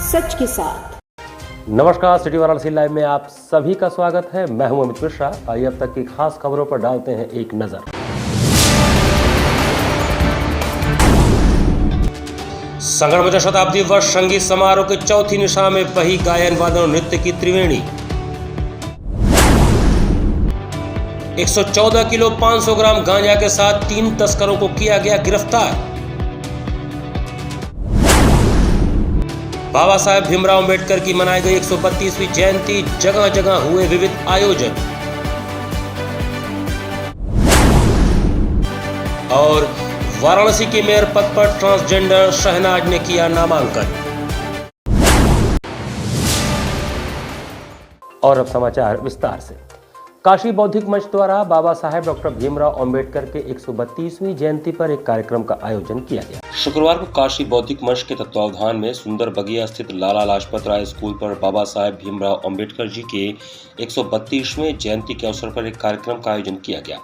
सच के साथ। नमस्कार, सिटी वाराणसी लाइव में आप सभी का स्वागत है। मैं हूं अमित मिश्रा। आइए अब तक की खास खबरों पर डालते हैं एक नजर। संगमरमर शताब्दी वर्ष संगीत समारोह के चौथी निशा में बही गायन वादन और नृत्य की त्रिवेणी। 114 किलो 500 ग्राम गांजा के साथ 3 तस्करों को किया गया गिरफ्तार। बाबा साहेब भीमराव अम्बेडकर की मनाई गई 132वीं जयंती, जगह जगह हुए विविध आयोजन। और वाराणसी के मेयर पद पर ट्रांसजेंडर शहनाज ने किया नामांकन। और अब समाचार विस्तार से। काशी बौद्धिक मंच द्वारा बाबा साहेब डॉक्टर भीमराव अम्बेडकर के 132वीं जयंती पर एक कार्यक्रम का आयोजन किया गया। शुक्रवार को काशी बौद्धिक मंच के तत्वावधान में सुंदर बगिया स्थित लाला लाजपत राय स्कूल पर बाबा साहेब भीमराव अम्बेडकर जी के 132वें जयंती के अवसर पर एक कार्यक्रम का आयोजन किया गया।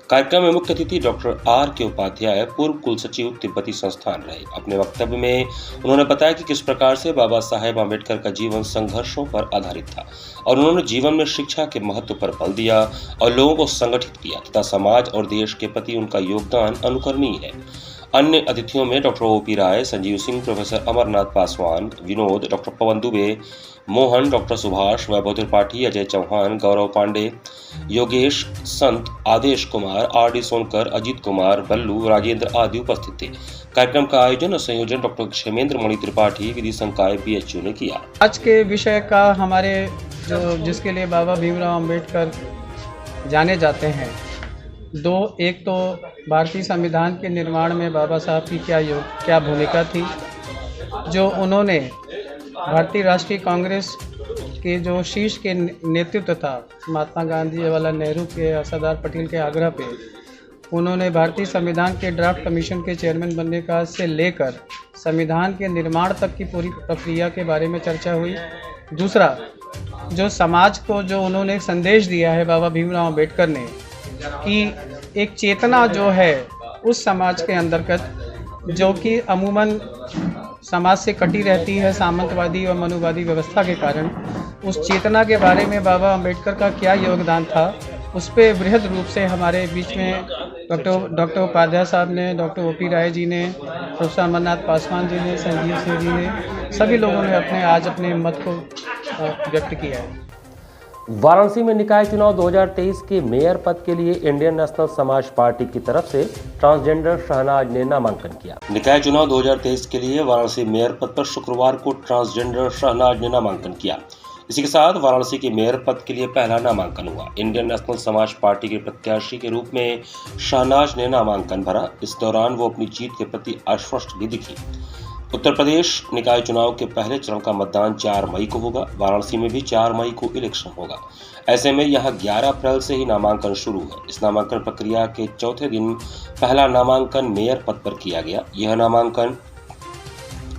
कार्यक्रम में मुख्य अतिथि डॉक्टर R.K. उपाध्याय, पूर्व कुल सचिव तिब्बती संस्थान रहे। अपने वक्तव्य में उन्होंने बताया कि किस प्रकार से बाबा साहेब अम्बेडकर का जीवन संघर्षों पर आधारित था और उन्होंने जीवन में शिक्षा के महत्व पर बल दिया और लोगों को संगठित किया तथा समाज और देश के प्रति उनका योगदान अनुकरणीय है। अन्य अतिथियों में डॉक्टर O.P. राय, संजीव सिंह, प्रोफेसर अमरनाथ पासवान, विनोद, डॉक्टर पवन दुबे, मोहन, डॉक्टर सुभाष, वैभव त्रिपाठी, अजय चौहान, गौरव पांडे, योगेश संत, आदेश कुमार, R.D. सोनकर, अजीत कुमार, बल्लू, राजेंद्र आदि उपस्थित थे। कार्यक्रम का आयोजन और संयोजन डॉक्टर क्षेमेंद्र मणि त्रिपाठी, विधि संकाय BHU ने किया। आज के विषय का हमारे जिसके लिए बाबा भीमराव अम्बेडकर जाने जाते हैं, एक तो भारतीय संविधान के निर्माण में बाबा साहब की क्या भूमिका थी, जो उन्होंने भारतीय राष्ट्रीय कांग्रेस के जो शीर्ष के नेतृत्व था, महात्मा गांधी, जवाहरलाल नेहरू के, सरदार पटेल के आग्रह पे उन्होंने भारतीय संविधान के ड्राफ्ट कमीशन के चेयरमैन बनने का से लेकर संविधान के निर्माण तक की पूरी प्रक्रिया के बारे में चर्चा हुई। दूसरा, जो समाज को जो उन्होंने संदेश दिया है बाबा भीमराव अम्बेडकर ने, कि एक चेतना जो है उस समाज के अंतर्गत जो कि अमूमन समाज से कटी रहती है सामंतवादी और मनुवादी व्यवस्था के कारण, उस चेतना के बारे में बाबा अम्बेडकर का क्या योगदान था, उस पर बृहद रूप से हमारे बीच में डॉक्टर उपाध्याय साहब ने, डॉक्टर O.P. राय जी ने, प्रोफेसर अमरनाथ पासवान जी ने, संजीव सिंह जी ने, सभी लोगों ने अपने मत को व्यक्त किया है। वाराणसी में निकाय चुनाव 2023 के मेयर पद के लिए इंडियन नेशनल समाज पार्टी की तरफ से ट्रांसजेंडर शहनाज ने नामांकन किया। निकाय चुनाव 2023 के लिए वाराणसी मेयर पद पर शुक्रवार को ट्रांसजेंडर शहनाज ने नामांकन किया। इसी के साथ वाराणसी के मेयर पद के लिए पहला नामांकन हुआ। इंडियन नेशनल समाज पार्टी के प्रत्याशी के रूप में शहनाज ने नामांकन भरा। इस दौरान वो अपनी जीत के प्रति आश्वस्त भी दिखी। उत्तर प्रदेश निकाय चुनाव के पहले चरण का मतदान 4 मई को होगा। वाराणसी में भी 4 मई को इलेक्शन होगा। ऐसे में यहां 11 अप्रैल से ही नामांकन शुरू है। इस नामांकन प्रक्रिया के चौथे दिन पहला नामांकन मेयर पद पर किया गया। यह नामांकन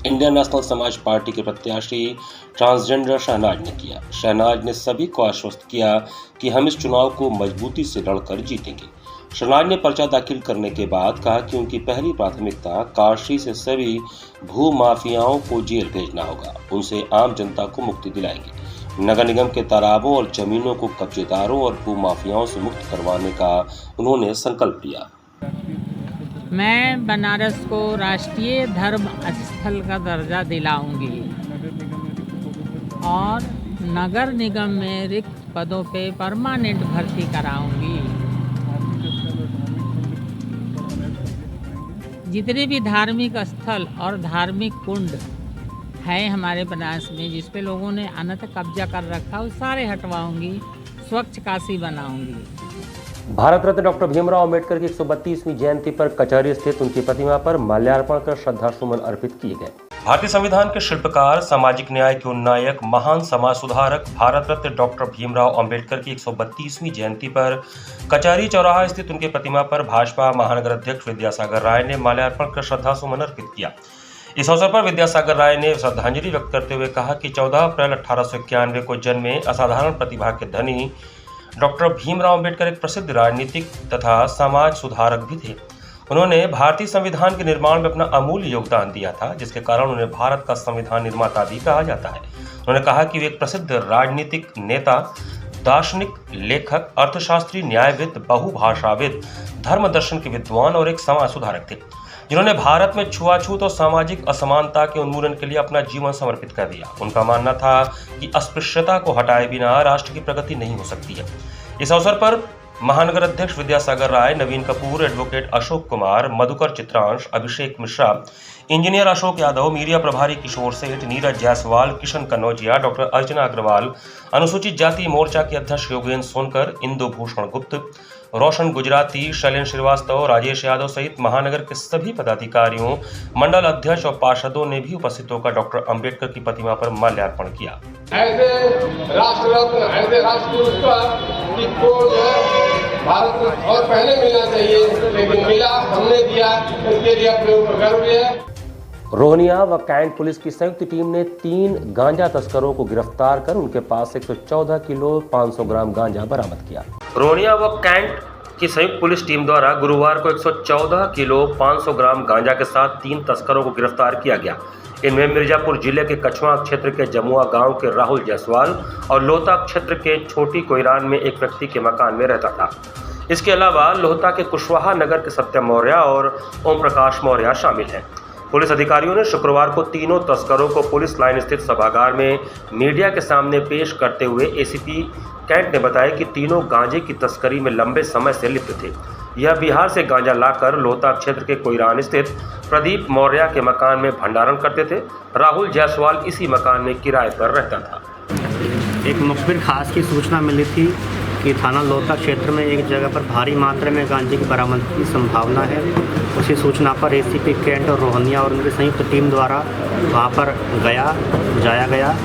इंडियन नेशनल समाज पार्टी के प्रत्याशी ट्रांसजेंडर शहनाज ने किया। शहनाज ने सभी को आश्वस्त किया कि हम इस चुनाव को मजबूती से लड़कर जीतेंगे। शहनाज ने पर्चा दाखिल करने के बाद कहा कि उनकी पहली प्राथमिकता काशी से सभी भू माफियाओं को जेल भेजना होगा। उनसे आम जनता को मुक्ति दिलाएंगे। नगर निगम के तालाबों और जमीनों को कब्जेदारों और भू माफियाओं से मुक्त करवाने का उन्होंने संकल्प लिया। मैं बनारस को राष्ट्रीय धर्म स्थल का दर्जा दिलाऊंगी और नगर निगम में रिक्त पदों पे परमानेंट भर्ती कराऊंगी। जितने भी धार्मिक स्थल और धार्मिक कुंड हैं हमारे बनारस में, जिस पे लोगों ने अनंत कब्जा कर रखा, वो सारे हटवाऊंगी। स्वच्छ काशी बनाऊंगी। भारत रत्न डॉक्टर भीमराव अम्बेडकर की 132वीं जयंती पर कचहरी स्थित उनकी प्रतिमा पर माल्यार्पण कर श्रद्धासुमन अर्पित किए गए। भारतीय संविधान के शिल्पकार, सामाजिक न्याय के उन्नायक, महान समाज सुधारक भारत रत्न डॉक्टर भीमराव अम्बेडकर की 132वीं जयंती पर कचहरी चौराहा स्थित उनकी प्रतिमा पर भाजपा महानगर अध्यक्ष विद्यासागर राय ने माल्यार्पण कर श्रद्धासुमन अर्पित किया। इस अवसर पर विद्यासागर राय ने श्रद्धांजलि व्यक्त करते हुए कहा कि 14 अप्रैल 1891 को जन्मे असाधारण प्रतिभा के धनी डॉक्टर भीमराव अम्बेडकर एक प्रसिद्ध राजनीतिक तथा समाज सुधारक भी थे। उन्होंने भारतीय संविधान के निर्माण में अपना अमूल्य योगदान दिया था, जिसके कारण उन्हें भारत का संविधान निर्माता भी कहा जाता है। उन्होंने कहा कि वे एक प्रसिद्ध राजनीतिक नेता, दार्शनिक, लेखक, अर्थशास्त्री, न्यायविद, बहुभाषाविद, धर्म दर्शन के विद्वान और एक समाज सुधारक थे, जिन्होंने भारत में छुआछूत और सामाजिक असमानता के उन्मूलन के लिए अपना जीवन समर्पित कर दिया। उनका मानना था कि अस्पृश्यता को हटाए बिना राष्ट्र की प्रगति नहीं हो सकती है। इस अवसर पर महानगर अध्यक्ष विद्यासागर राय, नवीन Kapoor, advocate Ashok Kumar, Madhukar Chitransh, Abhishek Mishra, engineer Ashok Yadav, media प्रभारी किशोर सेठ, नीरज जायसवाल, किशन कनौजिया, डॉक्टर अर्चना अग्रवाल, अनुसूचित जाति मोर्चा के अध्यक्ष योगेंद्र सोनकर, इंदु भूषण गुप्त, रोशन गुजराती, शैलेंद्र श्रीवास्तव, राजेश यादव सहित महानगर के सभी पदाधिकारियों, मंडल अध्यक्ष और पार्षदों ने भी उपस्थित होकर डॉक्टर अंबेडकर की प्रतिमा पर माल्यार्पण किया। ऐसे राष्ट्र रत्न, ऐसे राष्ट्र पुरस्कार को भारत में और पहले मिलना चाहिए, लेकिन मिला, हमने दिया, इसके लिए अपने ऊपर गर्व है। रोहनिया व कैंट पुलिस की संयुक्त टीम ने 3 गांजा तस्करों को गिरफ्तार कर उनके पास 114 किलो 500 ग्राम गांजा बरामद किया। रोहनिया व कैंट की संयुक्त पुलिस टीम द्वारा गुरुवार को 114 किलो 500 ग्राम गांजा के साथ 3 तस्करों को गिरफ्तार किया गया। इनमें मिर्जापुर जिले के कछवा क्षेत्र के जमुआ गांव के राहुल जायसवाल और लोहता क्षेत्र के छोटी कोयरान में एक व्यक्ति के मकान में रहता था। इसके अलावा लोहता के कुशवाहा नगर के सत्यम मौर्य और ओम प्रकाश मौर्य शामिल हैं। पुलिस अधिकारियों ने शुक्रवार को तीनों तस्करों को पुलिस लाइन स्थित सभागार में मीडिया के सामने पेश करते हुए एसीपी कैंट ने बताया कि तीनों गांजे की तस्करी में लंबे समय से लिप्त थे। यह बिहार से गांजा लाकर लोहता क्षेत्र के कोयरान स्थित प्रदीप मौर्य के मकान में भंडारण करते थे। राहुल जायसवाल इसी मकान में किराए पर रहता था। एक मुखबिर खास की सूचना मिली थी कि थाना लोहता क्षेत्र में एक जगह पर भारी मात्रा में गांजे की बरामदगी की संभावना है। उसी सूचना पर एसीपी कैंट और रोहनिया और उनकी संयुक्त टीम द्वारा वहां पर जाया गया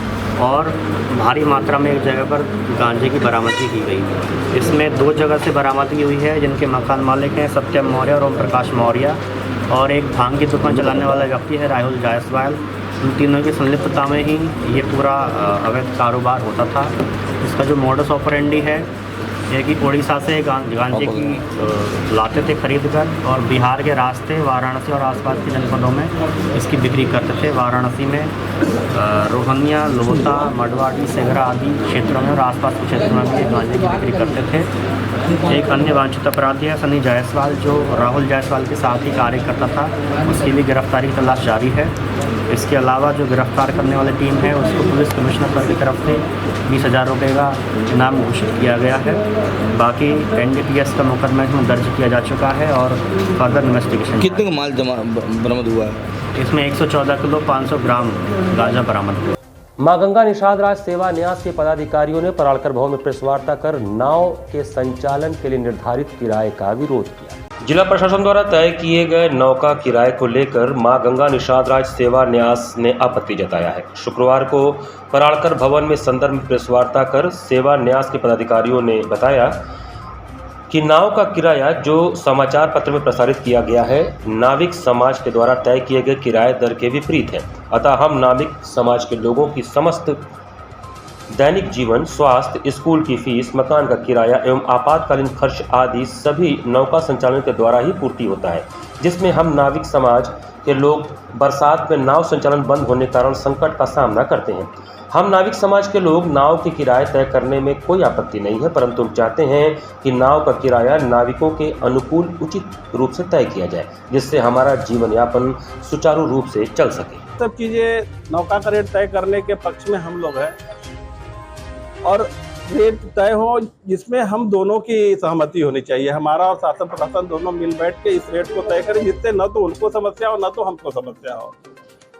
और भारी मात्रा में एक जगह पर गांजे की बरामदगी की गई। इसमें 2 जगह से बरामदगी हुई है, जिनके मकान मालिक हैं सत्यम मौर्य और ओम प्रकाश मौर्य, और एक भांग की दुकान चलाने वाला व्यक्ति है राहुल जायसवाल। उन तीनों की संलिप्तता में ही ये पूरा अवैध कारोबार होता था। इसका जो मोडस ऑपरेंडी है ये कि उड़ीसा से गांजे की लाते थे खरीद कर और बिहार के रास्ते वाराणसी और आसपास के जनपदों में इसकी बिक्री करते थे। वाराणसी में रोहनिया, लोहता, मडवाड़ी, सेगरा आदि क्षेत्रों में और आसपास के क्षेत्रों में भी गांजे की बिक्री करते थे। एक अन्य वांछित अपराधी है सनी जायसवाल, जो राहुल जायसवाल के साथ ही कार्य करता था। उसकी भी गिरफ्तारी की तलाश जारी है। इसके अलावा जो गिरफ्तार करने वाली टीम है उसको पुलिस कमिश्नर सर की तरफ से 20,000 रुपये का इनाम घोषित किया गया है। बाकी NDPS का मुकदमा इसमें दर्ज किया जा चुका है और फर्दर इन्वेस्टिगेशन। कितने का माल बरामद हुआ है? इसमें 114 किलो 500 ग्राम गांजा बरामद हुआ। मां गंगा निषाद राज सेवा न्यास के पदाधिकारियों ने पराड़कर भवन में प्रेस वार्ता कर नाव के संचालन के लिए निर्धारित किराए का विरोध किया। जिला प्रशासन द्वारा तय किए गए नौका किराए को लेकर मां गंगा निषाद राज सेवा न्यास ने आपत्ति जताया है। शुक्रवार को पराड़कर भवन में संदर्भ में प्रेस वार्ता कर सेवा न्यास के पदाधिकारियों ने बताया कि नाव का किराया जो समाचार पत्र में प्रसारित किया गया है नाविक समाज के द्वारा तय किए गए किराए दर के विपरीत है। अतः हम नाविक समाज के लोगों की समस्त दैनिक जीवन, स्वास्थ्य, स्कूल की फीस, मकान का किराया एवं आपातकालीन खर्च आदि सभी नौका संचालन के द्वारा ही पूर्ति होता है, जिसमें हम नाविक समाज के लोग बरसात में नाव संचालन बंद होने के कारण संकट का सामना करते हैं। हम नाविक समाज के लोग नाव के किराए तय करने में कोई आपत्ति नहीं है, परंतु हम चाहते हैं कि नाव का किराया नाविकों के अनुकूल उचित रूप से तय किया जाए, जिससे हमारा जीवन यापन सुचारू रूप से चल सके। सब चीज़ें नौका का रेट तय करने के पक्ष में हम लोग हैं और रेट तय हो जिसमें हम दोनों की सहमति होनी चाहिए। हमारा और शासन प्रशासन दोनों मिल बैठ के इस रेट को तय करें, जिससे न तो उनको समस्या हो न तो हमको समस्या हो।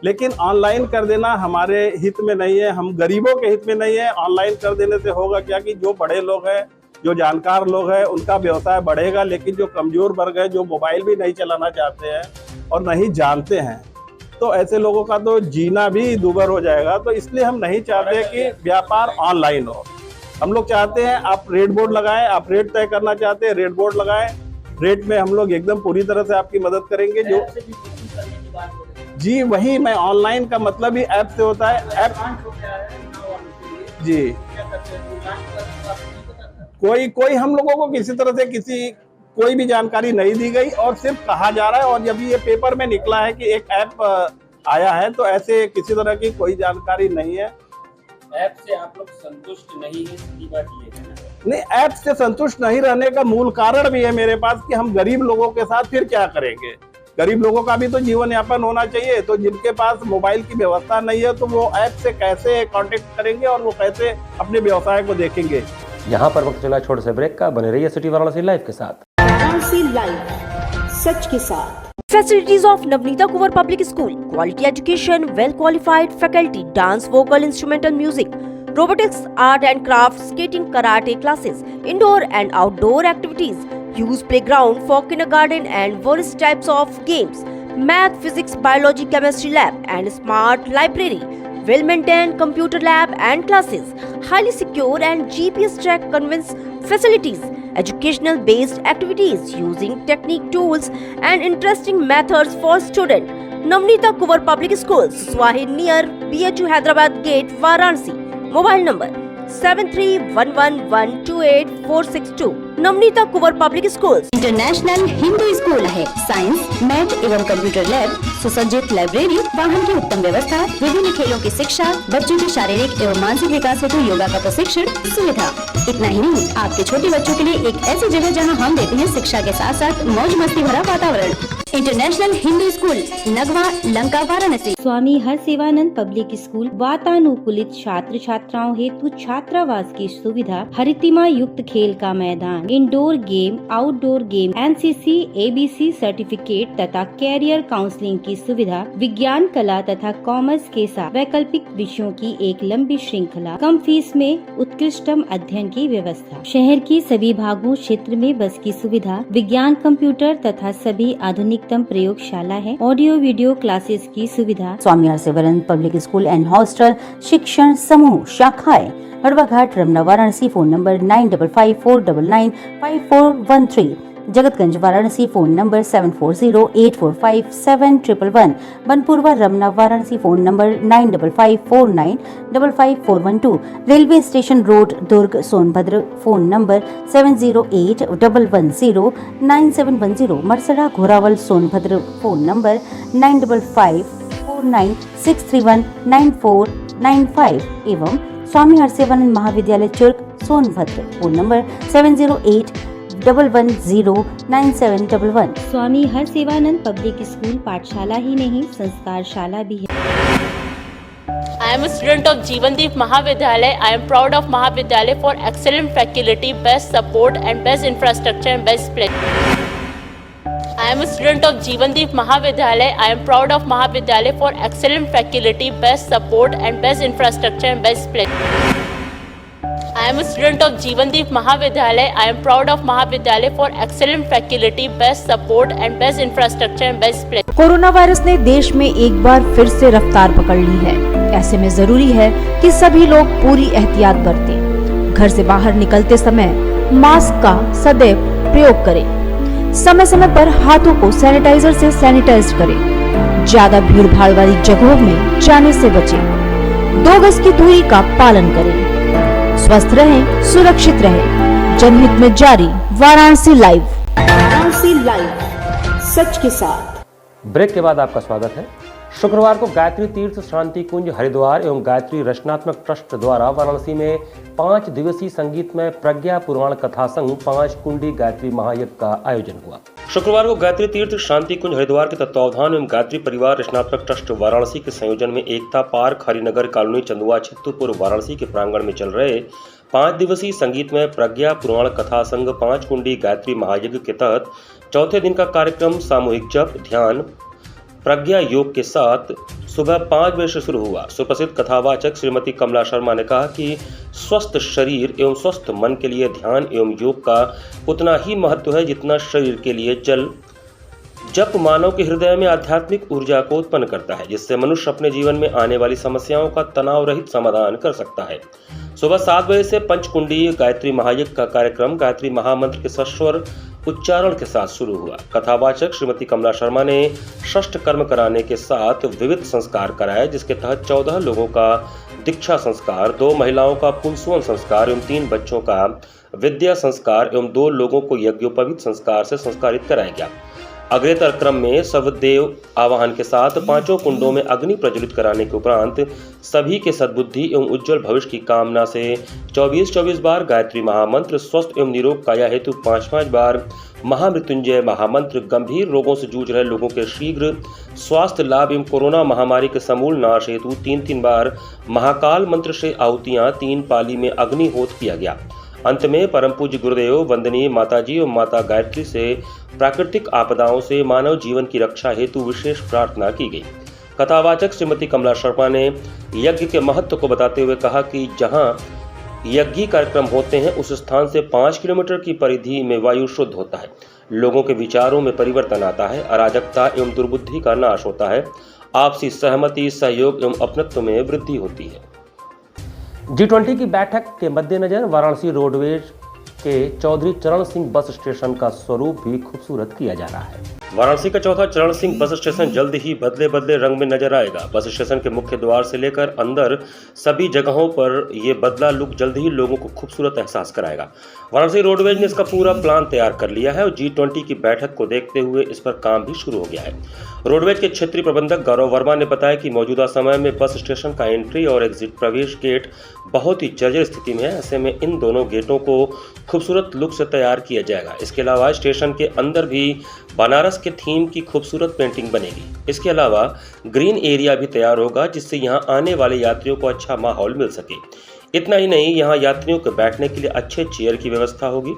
लेकिन ऑनलाइन कर देना हमारे हित में नहीं है, हम गरीबों के हित में नहीं है। ऑनलाइन कर देने से होगा क्या कि जो बड़े लोग हैं, जो जानकार लोग हैं, उनका व्यवसाय बढ़ेगा, लेकिन जो कमजोर वर्ग है, जो मोबाइल भी नहीं चलाना चाहते हैं और नहीं जानते हैं, तो ऐसे लोगों का तो जीना भी दूभर हो जाएगा। तो इसलिए हम नहीं चाहते कि व्यापार ऑनलाइन हो। हम लोग चाहते हैं आप रेट बोर्ड लगाएं, आप रेट तय करना चाहते हैं रेट बोर्ड लगाएं। रेट में हम लोग एकदम पूरी तरह से आपकी मदद करेंगे। जो जी वही मैं ऑनलाइन का मतलब ही ऐप से होता है। ऐप जी कोई हम लोगों को किसी तरह से कोई भी जानकारी नहीं दी गई और सिर्फ कहा जा रहा है। और जब ये पेपर में निकला है कि एक ऐप आया है, तो ऐसे किसी तरह की कोई जानकारी नहीं है। ऐप से आप लोग संतुष्ट नहीं है, सीधी बात ये है ना? नहीं, ऐप से संतुष्ट नहीं रहने का मूल कारण भी है मेरे पास कि हम गरीब लोगों के साथ फिर क्या करेंगे। गरीब लोगों का भी तो जीवन यापन होना चाहिए। तो जिनके पास मोबाइल की व्यवस्था नहीं है, तो वो ऐप से कैसे कांटेक्ट करेंगे और वो कैसे अपने व्यवसाय को देखेंगे। यहाँ पर वक्त चला छोटे से ब्रेक का। बने रहिए सिटी वाराणसी लाइव के साथ। वाराणसी लाइव, सच के साथ। Facilities of Navneeta Kuvar Public School, quality education, well qualified faculty, dance, vocal, instrumental music, robotics, art and crafts, skating, karate classes, indoor and outdoor activities, use playground for kindergarten and various types of games, math, physics, biology, chemistry lab and smart library, well maintained computer lab and classes, highly secure and GPS track conveyance facilities, educational based activities using technique tools and interesting methods for students. Navneeta Kuvar Public Schools, Swahi near BHU Hyderabad Gate, Varanasi. Mobile number 7311128462. Navneeta Kunwar public school international Hindu school है। Science, math एवं computer lab, सुसज्जित library, वाहन की उत्तम व्यवस्था, विभिन्न खेलों की शिक्षा, बच्चों के शारीरिक एवं मानसिक विकास हेतु योगा का प्रशिक्षण सुविधा। इतना ही नहीं, आपके छोटे बच्चों के लिए एक ऐसी जगह जहां हम देते हैं शिक्षा के साथ साथ मौज मस्ती भरा वातावरण। International Hindu school, Nagwa, Lanka, Varanasi. Swami Harsevanand public school, वातानुकूलित छात्र छात्राओं हेतु छात्रावास की सुविधा, हरितिमा युक्त खेल का मैदान, indoor game, outdoor game, NCC, ABC certificate तथा कैरियर काउंसलिंग की सुविधा, विज्ञान, कला तथा कॉमर्स के साथ वैकल्पिक विषयों की एक लंबी श्रृंखला, कम फीस में उत्कृष्टम अध्ययन की व्यवस्था, शहर की सभी भागों क्षेत्र में बस की सुविधा, विज्ञान, कंप्यूटर तथा सभी आधुनिकतम प्रयोगशाला है, ऑडियो वीडियो क्लासेस की सुविधा। Swami Harsevanand public school and hostel, शिक्षण समूह, शाखाएं हड़वाघाट, Ramna, Varanasi. Phone number 9554995413। Jagatganj, Varanasi. Phone number 7408457111। Banpurwa, Ramna, Varanasi. Phone number 9554955412। Railway station road, Durg, Sonbhadra. Phone number 7081109710। Marsada, Ghorawal, Sonbhadra. Phone number 955496319495 एवं स्वामी हरसेवानंद महाविद्यालय Churk, Sonbhadra. Phone number 7081109711। Swami Harsevanand public school पाठशाला ही नहीं, संस्कारशाला भी है। I am a student of Jeevandeep Mahavidyalaya. I am proud of Mahavidyalaya for excellent faculty, best support and best infrastructure and best place. I am a student of Jeevandeep Mahavidyalaya. I am proud of Mahavidyalaya for excellent faculty, best support and best infrastructure and best place. I am a student of Jeevandeep Mahavidyalaya. I am proud of Mahavidyalaya for excellent faculty, best support and best infrastructure and best place. Corona virus ने देश में एक बार फिर से रफ्तार पकड़ ली है। ऐसे में जरूरी है कि सभी लोग पूरी एहतियात बरतें। घर से बाहर निकलते समय मास्क का सदैव प्रयोग करें। समय समय पर हाथों को सैनिटाइजर से सैनिटाइज करें। ज्यादा भीड़ भाड़ वाली जगहों में जाने से बचें। 2 गज की दूरी का पालन करें। स्वस्थ रहें, सुरक्षित रहें। जनहित में जारी वाराणसी लाइव। वाराणसी लाइव, सच के साथ। ब्रेक के बाद आपका स्वागत है। शुक्रवार को गायत्री तीर्थ शांति कुंज हरिद्वार एवं गायत्री रचनात्मक ट्रस्ट द्वारा वाराणसी में 5 दिवसीय संगीतमय प्रज्ञा पुराण कथा संग 5 कुंडी गायत्री महायज्ञ का आयोजन हुआ। शुक्रवार को गायत्री तीर्थ शांति कुंज हरिद्वार के तत्वावधान एवं गायत्री परिवार रचनात्मक ट्रस्ट वाराणसी के संयोजन में एकता पार्क, हरिनगर कॉलोनी, चंदुआ, चित्तूपुर, वाराणसी के प्रांगण में चल रहे 5 दिवसीय संगीतमय प्रज्ञा पुराण कथा संघ 5 कुंडी गायत्री महायज्ञ के तहत चौथे दिन का कार्यक्रम सामूहिक जप, ध्यान, प्रज्ञा योग के साथ सुबह 5 बजे से शुरू हुआ। सुप्रसिद्ध कथावाचक श्रीमती कमला शर्मा ने कहा कि स्वस्थ शरीर एवं स्वस्थ मन के लिए ध्यान एवं योग का उतना ही महत्व है जितना शरीर के लिए जल। जप मानव के हृदय में आध्यात्मिक ऊर्जा को उत्पन्न करता है, जिससे मनुष्य अपने जीवन में आने वाली समस्याओं का तनाव रहित समाधान कर सकता है। सुबह 7 बजे से पंचकुंडीय गायत्री महायज्ञ का कार्यक्रम गायत्री महामंत्र के सस्वर उच्चारण के साथ शुरू हुआ। कथावाचक श्रीमती कमला शर्मा ने षष्ठ कर्म कराने के साथ विविध संस्कार कराए, जिसके तहत 14 लोगों का दीक्षा संस्कार, 2 महिलाओं का पुंसवन संस्कार एवं 3 बच्चों का विद्या संस्कार एवं 2 लोगों को यज्ञोपवीत संस्कार से संस्कारित कराया गया। अग्रेतर क्रम में सवदेव आवाहन के साथ 5 कुंडों में अग्नि प्रज्वलित कराने के उपरांत सभी के सद्बुद्धि एवं उज्जवल भविष्य की कामना से 24-24 बार गायत्री महामंत्र, स्वस्थ एवं निरोग काया हेतु 5-5 बार महामृत्युंजय महामंत्र, गंभीर रोगों से जूझ रहे लोगों के शीघ्र स्वास्थ्य लाभ एवं कोरोना महामारी के समूल नाश हेतु 3-3 बार महाकाल मंत्र से आहुतियां 3 पाली में अग्निहोत्र किया गया। अंत में परम पूज्य गुरुदेव, वंदनीय माताजी एवं माता गायत्री से प्राकृतिक आपदाओं से मानव जीवन की रक्षा हेतु विशेष प्रार्थना की गई। कथावाचक श्रीमती कमला शर्मा ने यज्ञ के महत्व को बताते हुए कहा कि जहां यज्ञ कार्यक्रम होते हैं उस स्थान से 5 किलोमीटर की परिधि में वायु शुद्ध होता है, लोगों के विचारों में परिवर्तन आता है, अराजकता एवं दुर्बुद्धि का नाश होता है, आपसी सहमति, सहयोग एवं अपनत्व में वृद्धि होती है। G20 की बैठक के मद्देनजर वाराणसी रोडवेज के चौधरी चरण सिंह बस स्टेशन का स्वरूप भी खूबसूरत किया जा रहा है। वाराणसी का चौथा चरण सिंह बस स्टेशन जल्द ही बदले रंग में नजर आएगा। बस स्टेशन के मुख्य द्वार से लेकर अंदर सभी जगहों पर ये बदला लुक जल्द ही लोगों को खूबसूरत एहसास कराएगा। वाराणसी रोडवेज ने इसका पूरा प्लान तैयार कर लिया है और G20 की बैठक को देखते हुए इस पर काम भी शुरू हो गया है। रोडवेज के क्षेत्रीय प्रबंधक गौरव वर्मा ने बताया कि मौजूदा समय में बस स्टेशन का एंट्री और एग्जिट प्रवेश गेट बहुत ही जर्जर स्थिति में है। ऐसे में इन दोनों गेटों को खूबसूरत लुक से तैयार किया जाएगा। इसके अलावा स्टेशन के अंदर भी बनारस के थीम की खूबसूरत पेंटिंग बनेगी। इसके अलावा ग्रीन एरिया भी तैयार होगा जिससे यहां आने वाले यात्रियों को अच्छा माहौल मिल सके। इतना ही नहीं, यहां यात्रियों के बैठने के लिए अच्छे चेयर की व्यवस्था होगी।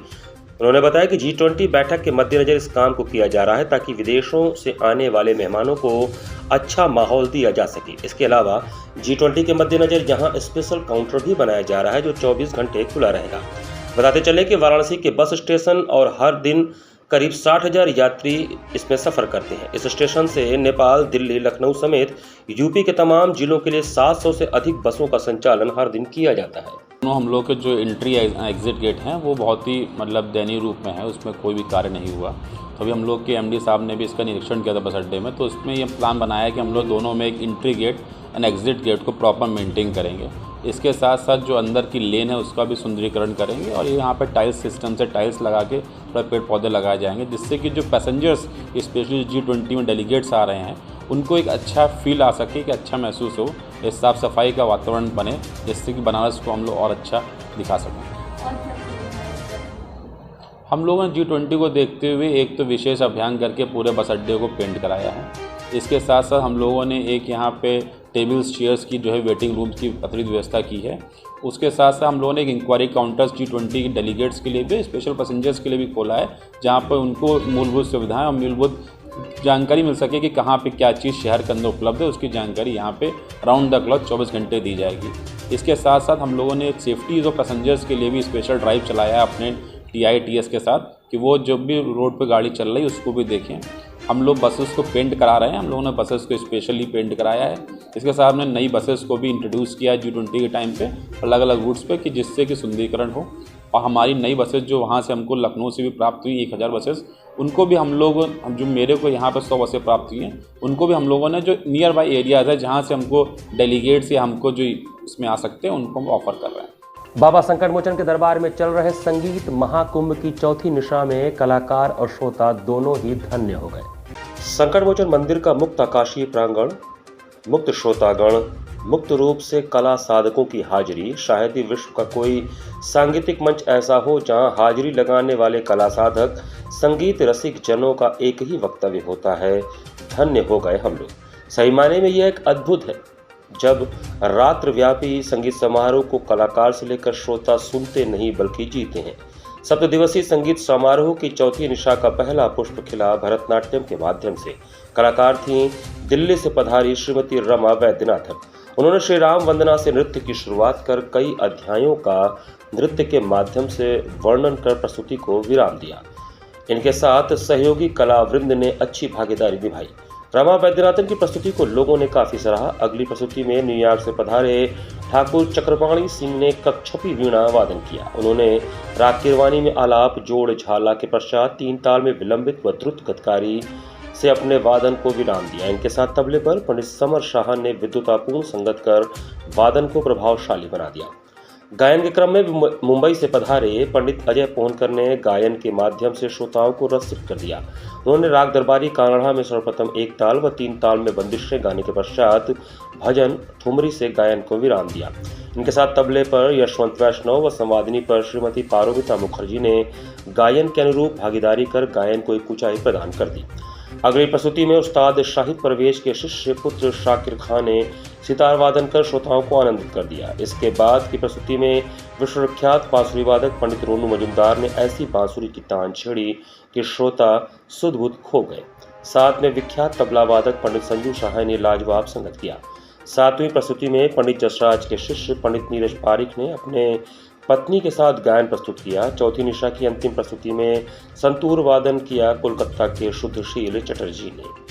उन्होंने बताया कि G20 बैठक के मद्देनजर इस काम को किया जा रहा है ताकि विदेशों से आने वाले मेहमानों को अच्छा माहौल दिया जा सके। इसके अलावा G20 के मद्देनजर यहां स्पेशल काउंटर भी बनाया जा रहा है जो 24 घंटे खुला रहेगा। बताते चले कि वाराणसी के बस स्टेशन और हर दिन करीब 60,000 यात्री इसमें सफर करते हैं। इस स्टेशन से नेपाल, दिल्ली, लखनऊ समेत यूपी के तमाम जिलों के लिए 700 से अधिक बसों का संचालन हर दिन किया जाता है। हम लोग के जो एंट्री एग्जिट गेट हैं वो बहुत ही दयनीय रूप में है, उसमें कोई भी कार्य नहीं हुआ। तो अभी हम लोग के MD साहब ने भी इसका निरीक्षण किया था बस अड्डे में, तो इसमें ये प्लान बनाया है कि हम लोग दोनों में एक entry gate and exit gate को प्रॉपर मेंटेन करेंगे। इसके साथ साथ जो अंदर की लेन है उसका भी सुंदरीकरण करेंगे और यहाँ पे टाइल्स सिस्टम से टाइल्स लगा के थोड़ा पेड़ पौधे लगाए जाएंगे जिससे कि जो पैसेंजर्स स्पेशली G20 में डेलीगेट्स आ रहे हैं उनको एक अच्छा फील आ सके, कि अच्छा महसूस हो, इस साफ़ सफाई का वातावरण बने जिससे कि बनारस को हम लोग और अच्छा दिखा सकें। हम लोगों ने G20 को देखते हुए एक तो विशेष अभियान करके पूरे बस अड्डे को पेंट कराया है। इसके साथ साथ हम लोगों ने एक यहाँ पे टेबल्स चेयर्स की जो है वेटिंग रूम्स की अतिरिक्त व्यवस्था की है। उसके साथ साथ हम लोगों ने एक इंक्वायरी काउंटर्स G20 के डेलीगेट्स के लिए भी, स्पेशल पैसेंजर्स के लिए भी खोला है जहाँ पर उनको मूलभूत सुविधाएं और मूलभूत जानकारी मिल सके कि कहाँ पे क्या चीज़ शहर के अंदर उपलब्ध है, उसकी जानकारी यहाँ पे राउंड द क्लॉक 24 घंटे दी जाएगी। इसके साथ साथ हम लोगों ने एक सेफ्टी और पैसेंजर्स के लिए भी स्पेशल ड्राइव चलाया है अपने TITS के साथ, कि वो जब भी रोड पे गाड़ी चल रही है उसको भी देखें। हम लोग बसेस को पेंट करा रहे हैं, हम लोगों ने बसेस को स्पेशली पेंट कराया है। इसके साथ हमने नई बसेस को भी इंट्रोड्यूस किया है G20 के टाइम पे अलग अलग रूट्स पे, कि जिससे कि सुंदरीकरण हो। और हमारी नई बसेस जो वहाँ से हमको लखनऊ से भी प्राप्त हुई 1000 बसेस, उनको भी हम लोग जो मेरे को यहाँ पर 100 बसें प्राप्त हुई हैं, उनको भी हम लोगों ने जो नियर बाई एरियाज़ है जहाँ से हमको डेलीगेट्स या हमको जो इसमें आ सकते हैं उनको हम ऑफर कर रहे हैं। बाबा संकट मोचन के दरबार में चल रहे संगीत महाकुंभ की चौथी निशा में कलाकार और श्रोता दोनों ही धन्य हो गए। संकट मोचन मंदिर का मुक्त आकाशीय प्रांगण, मुक्त श्रोतागण, मुक्त रूप से कला साधकों की हाजिरी, शायद ही विश्व का कोई सांगीतिक मंच ऐसा हो जहां हाजिरी लगाने वाले कला साधक संगीत रसिक जनों का एक ही वक्तव्य होता है, धन्य हो गए हम लोग। सही मायने में यह एक अद्भुत है जब रात्रव्यापी संगीत समारोह को कलाकार से लेकर श्रोता सुनते नहीं बल्कि जीते हैं। सप्तदिवसीय संगीत समारोह की चौथी निशा का पहला पुष्प खिला भरतनाट्यम के माध्यम से। कलाकार थीं दिल्ली से पधारी श्रीमती रमा वैद्यनाथन। उन्होंने श्री राम वंदना से नृत्य की शुरुआत कर कई अध्यायों का नृत्य के माध्यम से वर्णन कर प्रस्तुति को विराम दिया। इनके साथ सहयोगी कलावृंद ने अच्छी भागीदारी निभाई। रमा वैद्यनाथन की प्रस्तुति को लोगों ने काफी सराहा। अगली प्रस्तुति में न्यूयॉर्क से पधारे ठाकुर चक्रपाणी सिंह ने कक्षपी वीणा वादन किया। उन्होंने राग कीरवानी में आलाप, जोड़, झाला के पश्चात 3 ताल में विलंबित व द्रुत गतकारी से अपने वादन को विराम दिया। इनके साथ तबले पर पंडित समर शाह ने विद्युतापूर्ण संगत कर वादन को प्रभावशाली बना दिया। गायन के क्रम में मुंबई से पधारे पंडित अजय पोहनकर ने गायन के माध्यम से श्रोताओं को रसिक कर दिया। उन्होंने राग दरबारी कानड़ा में सर्वप्रथम 1 ताल व 3 ताल में बंदिशें गाने के पश्चात भजन ठुमरी से गायन को विराम दिया। इनके साथ तबले पर यशवंत वैष्णव व संवादिनी पर श्रीमती पारोमिता मुखर्जी ने गायन के अनुरूप भागीदारी कर गायन को एक ऊंचाई प्रदान कर दी। अगली प्रस्तुति में उस्ताद शाहिद परवेज के शिष्य पुत्र शाकिर खान ने सितार वादन कर श्रोताओं को आनंदित कर दिया। इसके बाद की प्रस्तुति में विश्वविख्यात बांसुरी वादक पंडित रोनू मजुमदार ने ऐसी बांसुरी की तान छेड़ी कि श्रोता सुध-बुध खो गए। साथ में विख्यात तबला वादक पंडित संजू शाह ने लाजवाब संगत किया। 7वीं प्रस्तुति में पंडित जसराज के शिष्य पंडित नीरज पारिक ने अपने पत्नी के साथ गायन प्रस्तुत किया। चौथी निशा की अंतिम प्रस्तुति में संतूर वादन किया कोलकाता के शुद्धशील चटर्जी ने।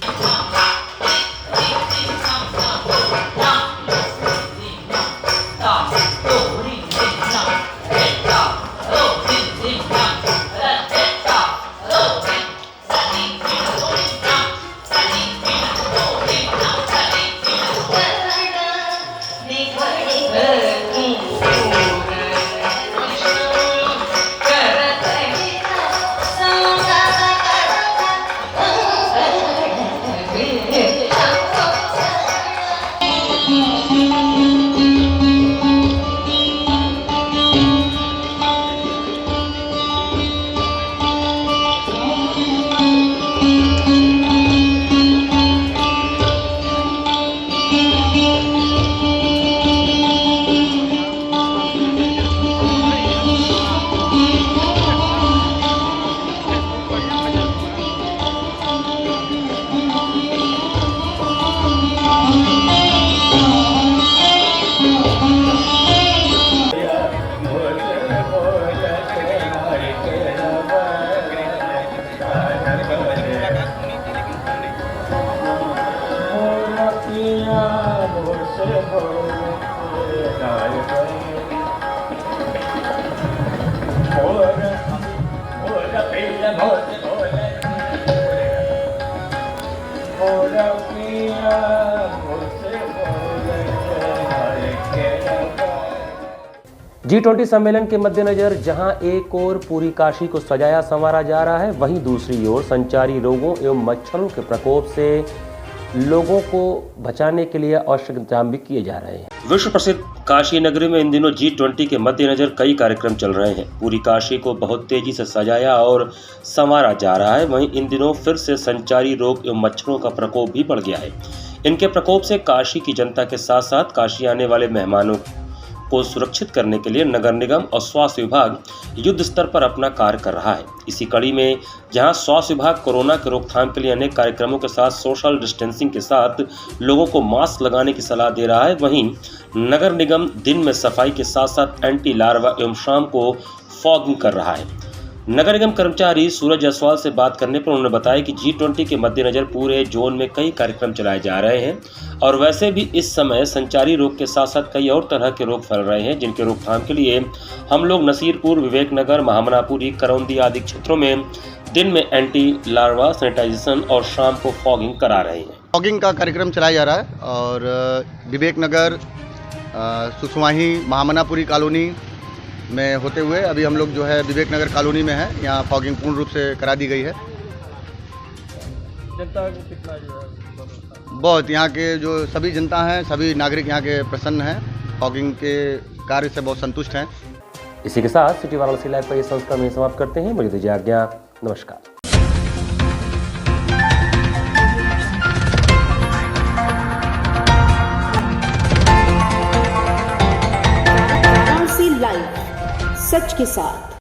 G20 सम्मेलन के मद्देनजर जहां एक ओर पूरी काशी को सजाया संवारा जा रहा है, वहीं दूसरी ओर संचारी रोगों एवं मच्छरों के प्रकोप से लोगों को बचाने के लिए आवश्यक इंतजाम भी किए जा रहे हैं। विश्व प्रसिद्ध काशी नगरी में इन दिनों G20 के मद्देनजर कई कार्यक्रम चल रहे हैं। पूरी काशी को बहुत तेजी से सजाया और संवारा जा रहा है। वहीं इन दिनों फिर से संचारी रोग एवं मच्छरों का प्रकोप भी बढ़ गया है। इनके प्रकोप से काशी की जनता के साथ साथ काशी आने वाले मेहमानों को सुरक्षित करने के लिए नगर निगम और स्वास्थ्य विभाग युद्ध स्तर पर अपना कार्य कर रहा है। इसी कड़ी में जहां स्वास्थ्य विभाग कोरोना के रोकथाम के लिए अनेक कार्यक्रमों के साथ सोशल डिस्टेंसिंग के साथ लोगों को मास्क लगाने की सलाह दे रहा है, वहीं नगर निगम दिन में सफाई के साथ साथ एंटी लार्वा एवं शाम को फॉगिंग कर रहा है। नगर निगम कर्मचारी सूरज जायसवाल से बात करने पर उन्होंने बताया कि G20 के मद्देनजर पूरे जोन में कई कार्यक्रम चलाए जा रहे हैं और वैसे भी इस समय संचारी रोग के साथ साथ कई और तरह के रोग फैल रहे हैं, जिनके रोकथाम के लिए हम लोग नसीरपुर, विवेक नगर, महामनापुरी, करौंदी आदि क्षेत्रों में दिन में एंटी लार्वा सैनिटाइजेशन और शाम को फॉगिंग करा रहे हैं। फॉगिंग का कार्यक्रम चलाया जा रहा है और विवेक नगर, सुसवाही, महामनापुरी कॉलोनी में होते हुए अभी हम लोग जो है विवेक नगर कॉलोनी में है। यहाँ फॉगिंग पूर्ण रूप से करा दी गई है। जनता को कितना जो है बहुत, यहाँ के जो सभी जनता हैं, सभी नागरिक यहाँ के प्रसन्न हैं, फॉगिंग के कार्य से बहुत संतुष्ट हैं। इसी के साथ सिटी वाराणसी लाइव का ये संस्करण में समाप्त करते हैं। मुझे दीजिए आज्ञा। नमस्कार। सच के साथ।